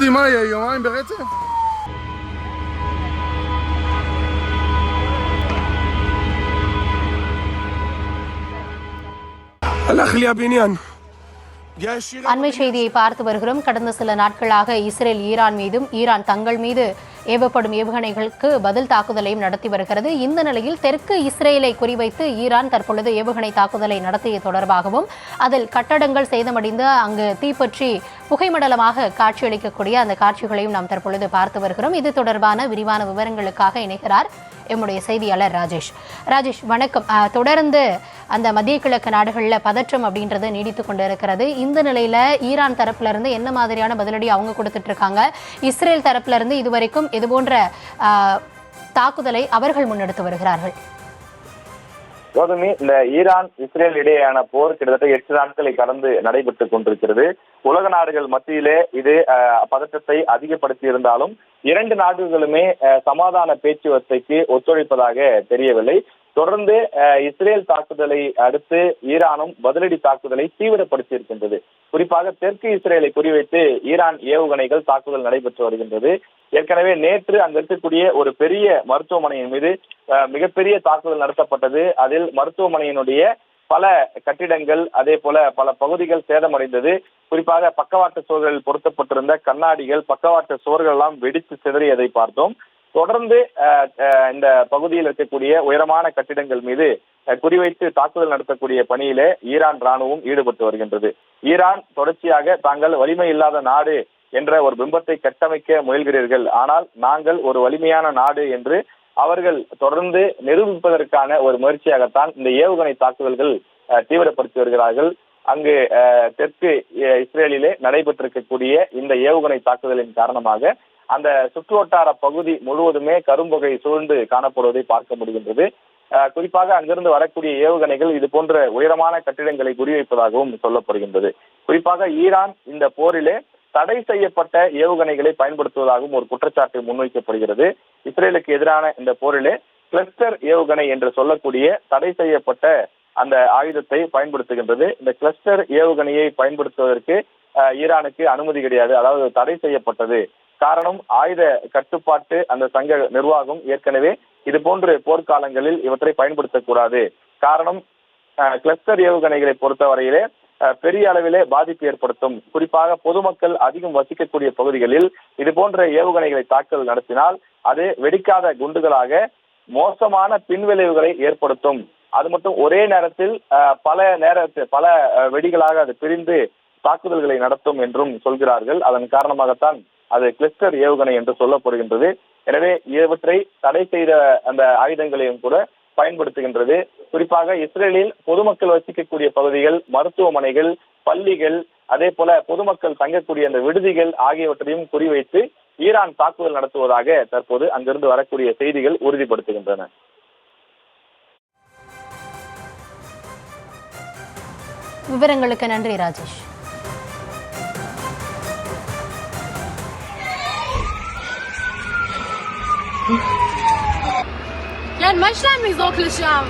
יודעים מה יהיה יומיים ברצף? הלך לי הבניין. அண்மை செய்தியை பார்த்து வருகிறோம். கடந்த சில நாட்களாக இஸ்ரேல் ஈரான் மீதும் ஈரான் தங்கள் மீது ஏவப்படும் ஏவுகணைகளுக்கு பதில் தாக்குதலையும் நடத்தி வருகிறது. இந்த நிலையில் தெற்கு இஸ்ரேலை குறிவைத்து ஈரான் தற்பொழுது ஏவுகணை தாக்குதலை நடத்திய தொடர்பாகவும் அதில் கட்டடங்கள் சேதமடைந்து அங்கு தீப்பற்றி புகைமண்டலமாக காட்சியளிக்கக்கூடிய அந்த காட்சிகளையும் நாம் தற்பொழுது பார்த்து வருகிறோம். இது தொடர்பான விரிவான விவரங்களுக்காக இணைகிறார் எம்முடைய செய்தியாளர் ராஜேஷ். வணக்கம். தொடர்ந்து அந்த மத்திய கிழக்கு நாடுகளில் பதற்றம் அப்படின்றது நீடித்து கொண்டு இருக்கிறது. இந்த நிலையில ஈரான் தரப்புல இருந்து என்ன மாதிரியான பதிலடி அவங்க கொடுத்துட்டு இருக்காங்க? இஸ்ரேல் தரப்புல இருந்து இதுவரைக்கும் இது போன்ற தாக்குதலை அவர்கள் முன்னெடுத்து வருகிறார்கள். கௌதமி, இந்த ஈரான் இஸ்ரேல் இடையேயான போர் கிட்டத்தட்ட 8 நாட்களை கடந்து நடைபெற்றுக் கொண்டிருக்கிறது. உலக நாடுகள் மத்தியிலே இது பதற்றத்தை அதிகப்படுத்தி இருந்தாலும் 2 நாடுகளுமே சமாதான பேச்சுவார்த்தைக்கு ஒத்துழைப்பதாக தெரியவில்லை. தொடர்ந்து இஸ்ரேல் தாக்குதலை அடுத்து ஈரானும் பதிலடி தாக்குதலை தீவிரப்படுத்தி இருக்கின்றது. குறிப்பாக தெற்கு இஸ்ரேலை குறிவைத்து ஈரான் ஏவுகணைகள் தாக்குதல் நடைபெற்று வருகின்றது. ஏற்கனவே நேற்று அங்கு இருக்கக்கூடிய ஒரு பெரிய மருத்துவமனையின் மீது மிகப்பெரிய தாக்குதல் நடத்தப்பட்டது. அதில் மருத்துவமனையினுடைய பல கட்டிடங்கள் அதே போல பல பகுதிகள் சேதமடைந்தது. குறிப்பாக பக்கவாட்டு சுவர்களில் பொருத்தப்பட்டிருந்த கண்ணாடிகள், பக்கவாட்டு சுவர்கள் எல்லாம் வெடித்து சிதறியதை பார்த்தோம். தொடர்ந்து இந்த பகுதியில் இருக்கக்கூடிய உயரமான கட்டிடங்கள் மீது குறிவைத்து தாக்குதல் நடத்தக்கூடிய பணியிலே ஈரான் ராணுவம் ஈடுபட்டு வருகின்றது. ஈரான் தொடர்ச்சியாக தாங்கள் வலிமை இல்லாத நாடு என்ற ஒரு பிம்பத்தை கட்டமைக்க முயல்கிறீர்கள், ஆனால் நாங்கள் ஒரு வலிமையான நாடு என்று அவர்கள் தொடர்ந்து நிரூபிப்பதற்கான ஒரு முயற்சியாகத்தான் இந்த ஏவுகணை தாக்குதல்கள் தீவிரப்படுத்தி வருகிறார்கள். அங்கு தெற்கு இஸ்ரேலிலே நடைபெற்றிருக்கக்கூடிய இந்த ஏவுகணை தாக்குதலின் காரணமாக அந்த சுற்றுவட்டார பகுதி முழுவதுமே கரும்புகை சூழ்ந்து காணப்படுவதை பார்க்க முடிகின்றது. குறிப்பாக அங்கிருந்து வரக்கூடிய ஏவுகணைகள் இது போன்ற உயரமான கட்டிடங்களை குறிவைப்பதாகவும் சொல்லப்படுகின்றது. குறிப்பாக ஈரான் இந்த போரிலே தடை செய்யப்பட்ட ஏவுகணைகளை பயன்படுத்துவதாகவும் ஒரு குற்றச்சாட்டு முன்வைக்கப்படுகிறது. இஸ்ரேலுக்கு எதிரான இந்த போரிலே கிளஸ்டர் ஏவுகணை என்று சொல்லக்கூடிய தடை செய்யப்பட்ட அந்த ஆயுதத்தை பயன்படுத்துகின்றது. இந்த கிளஸ்டர் ஏவுகணையை பயன்படுத்துவதற்கு ஈரானுக்கு அனுமதி கிடையாது, அதாவது தடை செய்யப்பட்டது. காரணம், ஆயுத கட்டுப்பாட்டு அந்த சங்க நிர்வாகம் ஏற்கனவே இது போன்ற போர்க்காலங்களில் இவற்றை பயன்படுத்தக்கூடாது. காரணம், கிளஸ்டர் ஏவுகணைகளை பொறுத்தவரையிலே பெரிய அளவிலே பாதிப்பு ஏற்படுத்தும். குறிப்பாக பொதுமக்கள் அதிகம் வசிக்கக்கூடிய பகுதிகளில் இது போன்ற ஏவுகணைகளை தாக்குதல் நடத்தினால் அது வெடிக்காத குண்டுகளாக மோசமான பின்விளைவுகளை ஏற்படுத்தும். அது மட்டும் ஒரே நேரத்தில் பல வெடிகளாக அது பிரிந்து தாக்குதல்களை நடத்தும் என்றும் சொல்கிறார்கள். அதன் காரணமாகத்தான் அது கிளஸ்டர் ஏவுகணை என்று சொல்லப்படுகின்றது. எனவே இவற்றை தடை செய்த அந்த ஆயுதங்களையும் கூட பயன்படுத்துகின்றது. குறிப்பாக இஸ்ரேலில் பொதுமக்கள் வசிக்கக்கூடிய பகுதிகள், மருத்துவமனைகள், பள்ளிகள், அதே போல பொதுமக்கள் தங்கக்கூடிய அந்த விடுதிகள் ஆகியவற்றையும் குறிவைத்து ஈரான் தாக்குதல் நடத்துவதாக தற்போது அங்கிருந்து வரக்கூடிய செய்திகள் உறுதிப்படுத்துகின்றன. விவரங்களுக்கு நன்றி ராஜேஷ். يعني ما شلون يزوق للشام